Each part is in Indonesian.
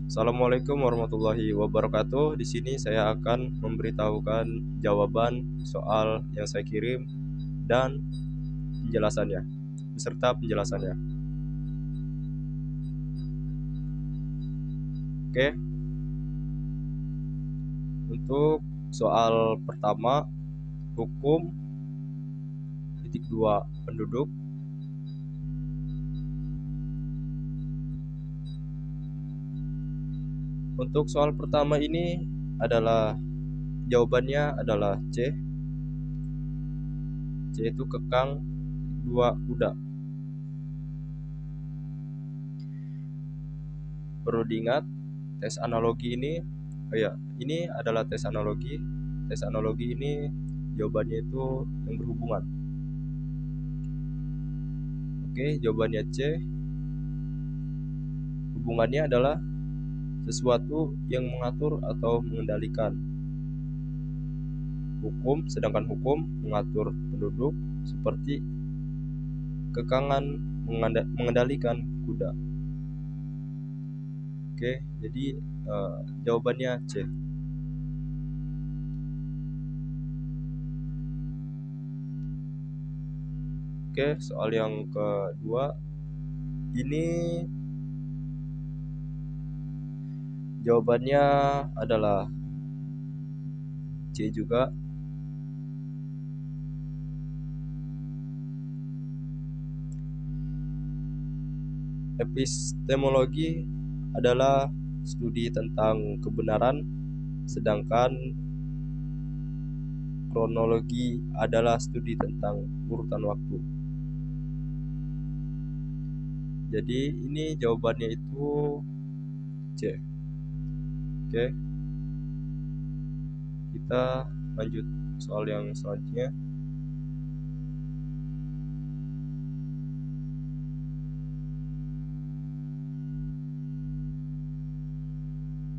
Assalamualaikum warahmatullahi wabarakatuh. Di sini saya akan memberitahukan jawaban soal yang saya kirim dan penjelasannya, beserta penjelasannya. Oke, untuk soal pertama, hukum titik dua penduduk. Untuk soal pertama ini adalah jawabannya adalah C. C itu kekang dua kuda. Perlu diingat, tes analogi ini adalah tes analogi. Tes analogi ini jawabannya itu yang berhubungan. Oke, jawabannya C. Hubungannya adalah sesuatu yang mengatur atau mengendalikan hukum, sedangkan hukum mengatur penduduk seperti kekangan mengendalikan kuda. Oke, jadi jawabannya C. Oke, soal yang kedua ini jawabannya adalah C juga. Epistemologi adalah studi tentang kebenaran, sedangkan kronologi adalah studi tentang urutan waktu. Jadi ini jawabannya itu C. Oke, kita lanjut soal yang selanjutnya.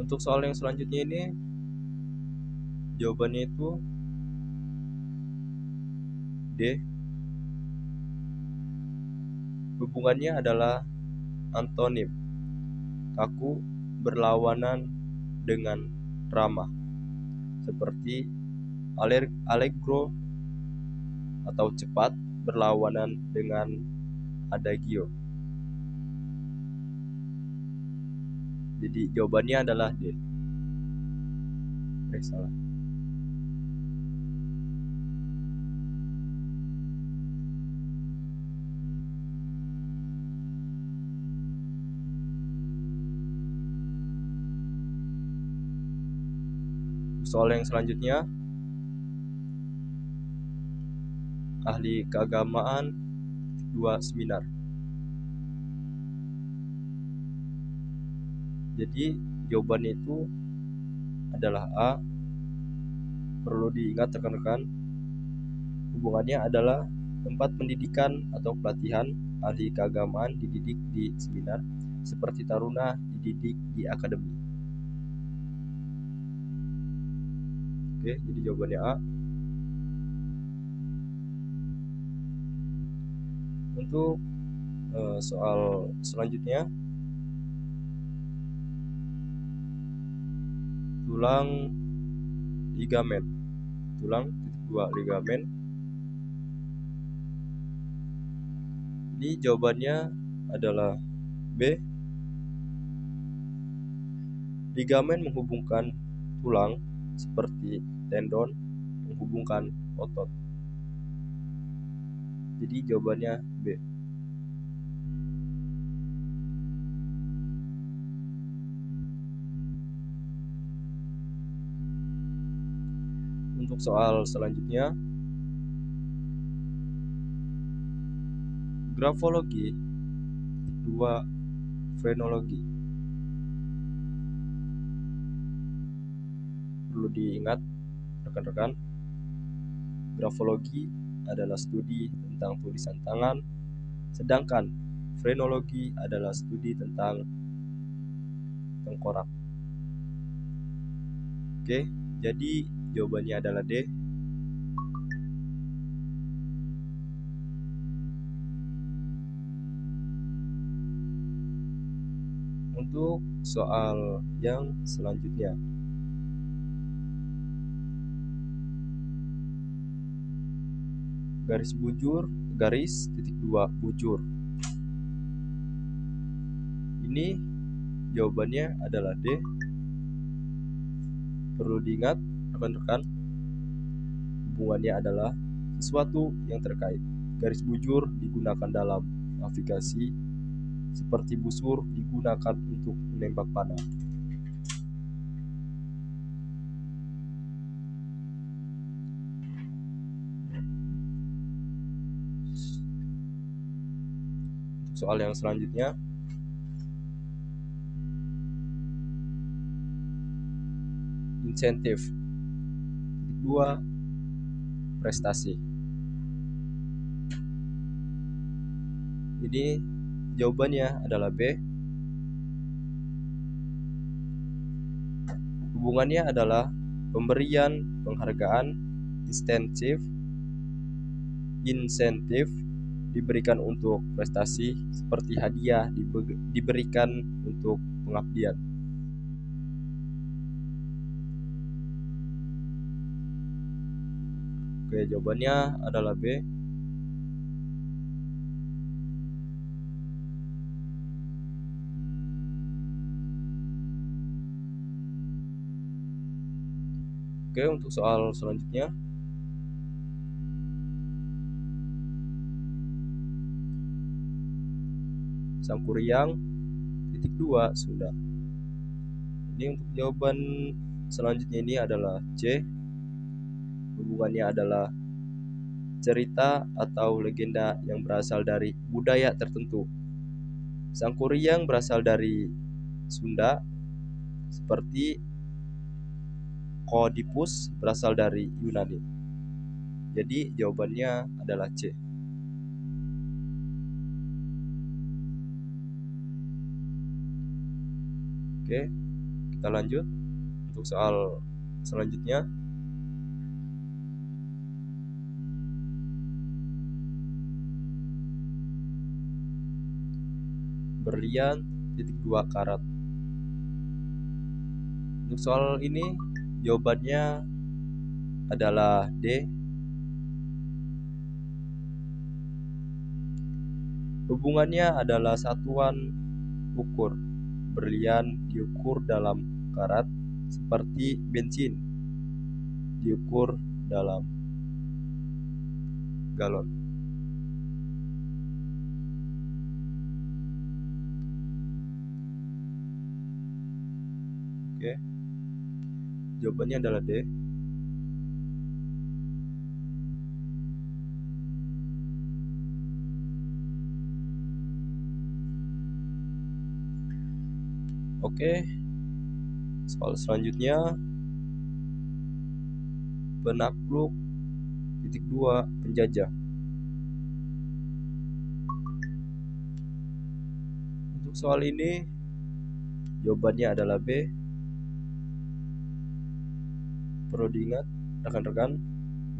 Untuk soal yang selanjutnya ini jawabannya itu D. Hubungannya adalah antonim. Kaku berlawanan dengan ramah, seperti allegro atau cepat berlawanan dengan adagio. Jadi jawabannya adalah D. Salah. Soal yang selanjutnya, ahli keagamaan 2 seminar. Jadi jawabannya itu adalah A. Perlu diingat rekan-rekan, hubungannya adalah tempat pendidikan atau pelatihan. Ahli keagamaan dididik di seminar, seperti taruna dididik di akademi. Oke, jadi jawabannya A. Untuk soal selanjutnya, tulang ligamen. Tulang titik dua ligamen. Ini jawabannya adalah B. Ligamen menghubungkan tulang seperti tendon menghubungkan otot. Jadi jawabannya B. Untuk soal selanjutnya, grafologi 2 frenologi. Perlu diingat rekan-rekan, grafologi adalah studi tentang tulisan tangan, sedangkan frenologi adalah studi tentang tengkorak. Oke, jadi jawabannya adalah D. Untuk soal yang selanjutnya, garis bujur, garis titik dua bujur. Ini jawabannya adalah D. Perlu diingat rekan-rekan, hubungannya adalah sesuatu yang terkait. Garis bujur digunakan dalam navigasi, seperti busur digunakan untuk menembak panah. Soal yang selanjutnya, insentif. Titik dua, prestasi. Ini jawabannya adalah B. Hubungannya adalah pemberian penghargaan, insentif diberikan untuk prestasi, seperti hadiah diberikan untuk pengabdian. Oke, jawabannya adalah B. Oke, untuk soal selanjutnya, Sangkuriang titik dua Sunda. Ini untuk jawaban selanjutnya ini adalah C. Hubungannya adalah cerita atau legenda yang berasal dari budaya tertentu. Sangkuriang berasal dari Sunda, seperti Oedipus berasal dari Yunani. Jadi jawabannya adalah C. Oke, kita lanjut untuk soal selanjutnya. Berlian titik dua karat. Untuk soal ini jawabannya adalah D. Hubungannya adalah satuan ukur. Berlian diukur dalam karat, seperti bensin diukur dalam galon. Oke, jawabannya adalah D. Oke, soal selanjutnya, penakluk titik dua penjajah. Untuk soal ini jawabannya adalah B. Perlu diingat rekan-rekan,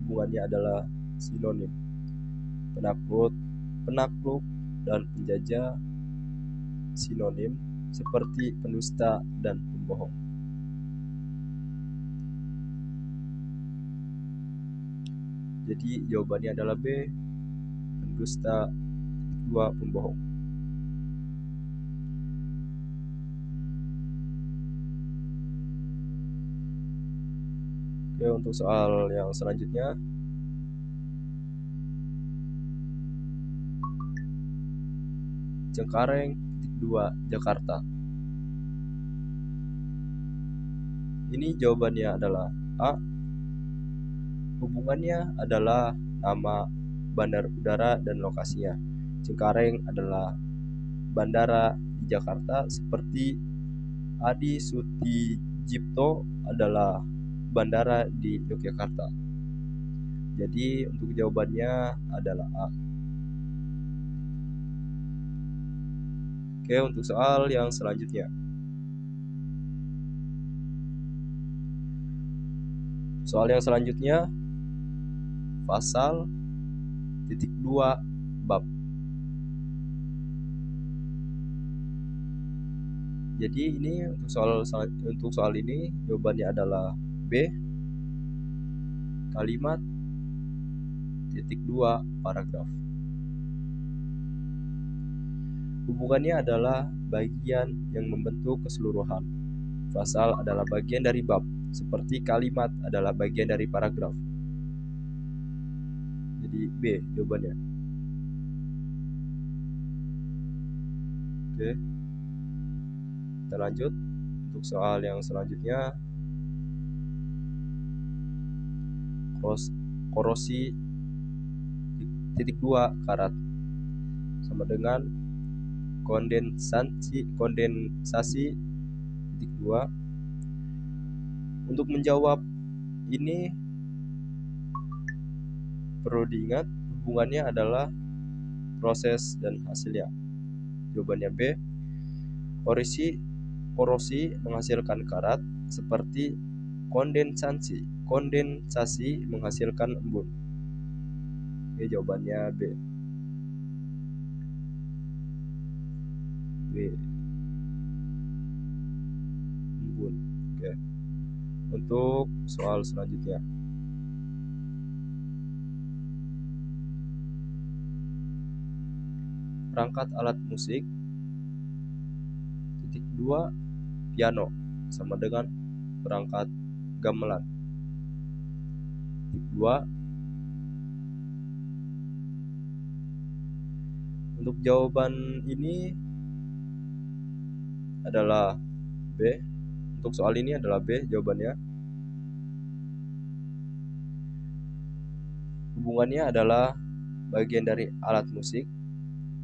hubungannya adalah sinonim. Penakluk dan penjajah sinonim, seperti pendusta dan pembohong. Jadi jawabannya adalah B. Pendusta dua pembohong. Oke, untuk soal yang selanjutnya, Cengkareng titik dua Jakarta. Ini jawabannya adalah A. Hubungannya adalah nama bandar udara dan lokasinya. Cengkareng adalah bandara di Jakarta, seperti Adi Sutijipto adalah bandara di Yogyakarta. Jadi untuk jawabannya adalah A. Oke, untuk soal yang selanjutnya, pasal titik dua bab. Jadi ini untuk soal ini jawabannya adalah B, kalimat titik 2 paragraf. Hubungannya adalah bagian yang membentuk keseluruhan. Fasal adalah bagian dari bab, seperti kalimat adalah bagian dari paragraf. Jadi B jawabannya. Oke, kita lanjut untuk soal yang selanjutnya. Korosi titik 2 karat sama dengan kondensasi titik 2. Untuk menjawab ini perlu diingat hubungannya adalah proses dan hasilnya. Jawabannya B. Korosi menghasilkan karat seperti kondensasi menghasilkan embun. Oke, jawabannya B. Embun. Oke. Untuk soal selanjutnya. Perangkat alat musik titik 2 piano sama dengan perangkat gamelan. Titik 2. Untuk jawaban ini adalah B. Untuk soal ini adalah B jawabannya. Hubungannya adalah bagian dari alat musik.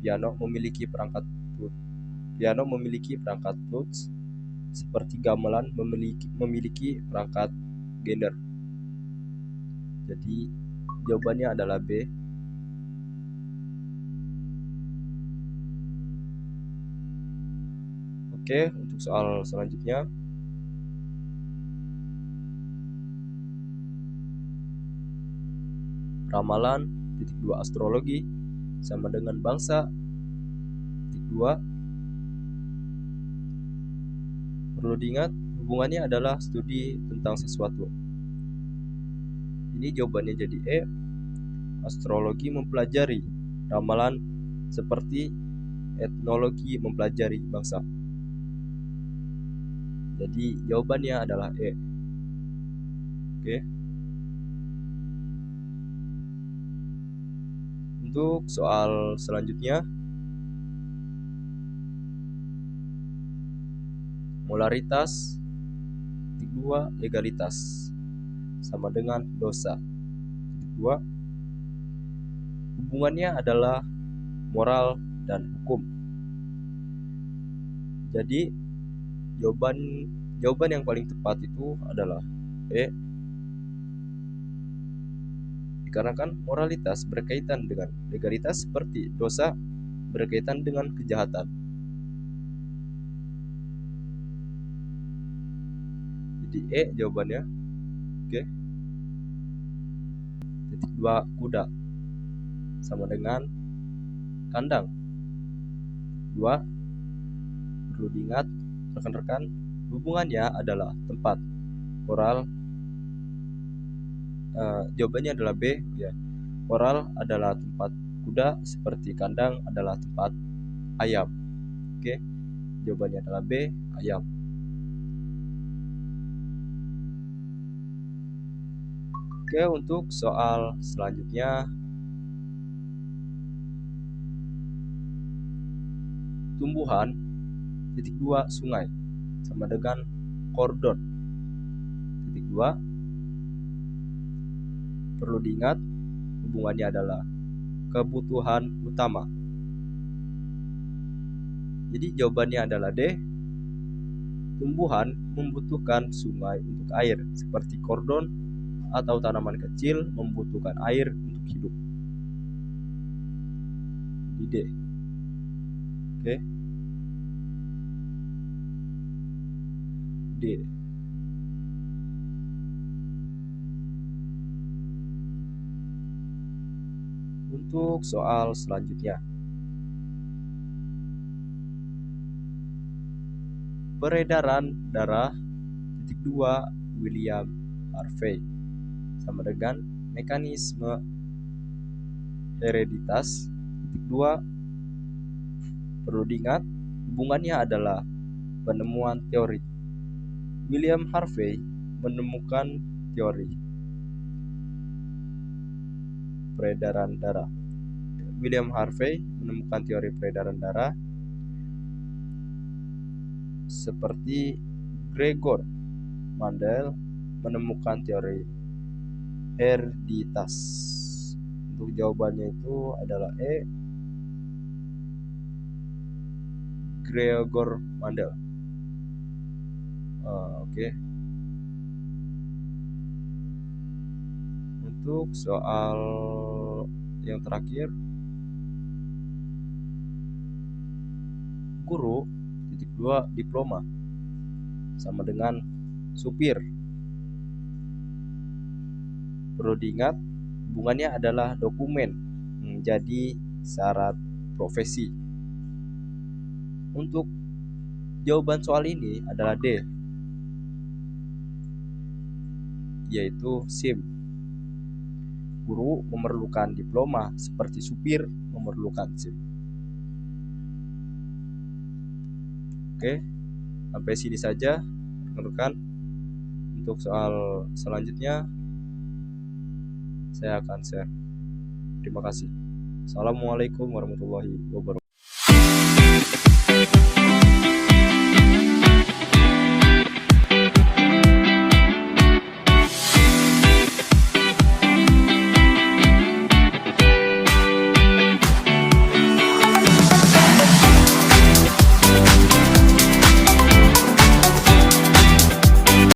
Piano memiliki perangkat flutes seperti gamelan memiliki perangkat gender. Jadi jawabannya adalah B. Oke, untuk soal selanjutnya. Ramalan titik 2 astrologi sama dengan bangsa titik 2. Perlu diingat hubungannya adalah studi tentang sesuatu. Ini jawabannya jadi E. Astrologi mempelajari ramalan seperti etnologi mempelajari bangsa. Jadi jawabannya adalah E. Oke. Untuk soal selanjutnya, molaritas titik 2 legalitas sama dengan dosa titik 2. Hubungannya adalah moral dan hukum. Jadi jawaban yang paling tepat itu adalah E. Dikarenakan moralitas berkaitan dengan legalitas seperti dosa berkaitan dengan kejahatan. Jadi E jawabannya. Oke. Titik 2 kuda sama dengan kandang. 2. Perlu diingat rekan-rekan, hubungannya adalah tempat. Koral jawabannya adalah B ya. Koral adalah tempat kuda seperti kandang adalah tempat ayam. Oke. Jawabannya adalah B, ayam. Oke, untuk soal selanjutnya, tumbuhan titik 2 sungai sama dengan kordon titik 2. Perlu diingat hubungannya adalah kebutuhan utama. Jadi jawabannya adalah D. Tumbuhan membutuhkan sungai untuk air seperti kordon atau tanaman kecil membutuhkan air untuk hidup. Di D. Oke. D. Untuk soal selanjutnya, Peredaran darah. Titik 2, William Harvey. Sama dengan mekanisme hereditas. Titik 2, perlu diingat hubungannya adalah penemuan teori. William Harvey menemukan teori peredaran darah. William Harvey menemukan teori peredaran darah, seperti Gregor Mendel menemukan teori hereditas. Untuk jawabannya itu adalah E, Gregor Mendel. Oke. Untuk soal yang terakhir, guru. Titik 2, diploma. Sama dengan supir. Perlu diingat hubungannya adalah dokumen menjadi syarat profesi. Untuk jawaban soal ini adalah D, yaitu SIM. Guru memerlukan diploma seperti supir memerlukan SIM. Oke, sampai sini saja rekan-rekan. Untuk soal selanjutnya saya akan share. Terima kasih. Assalamualaikum warahmatullahi wabarakatuh.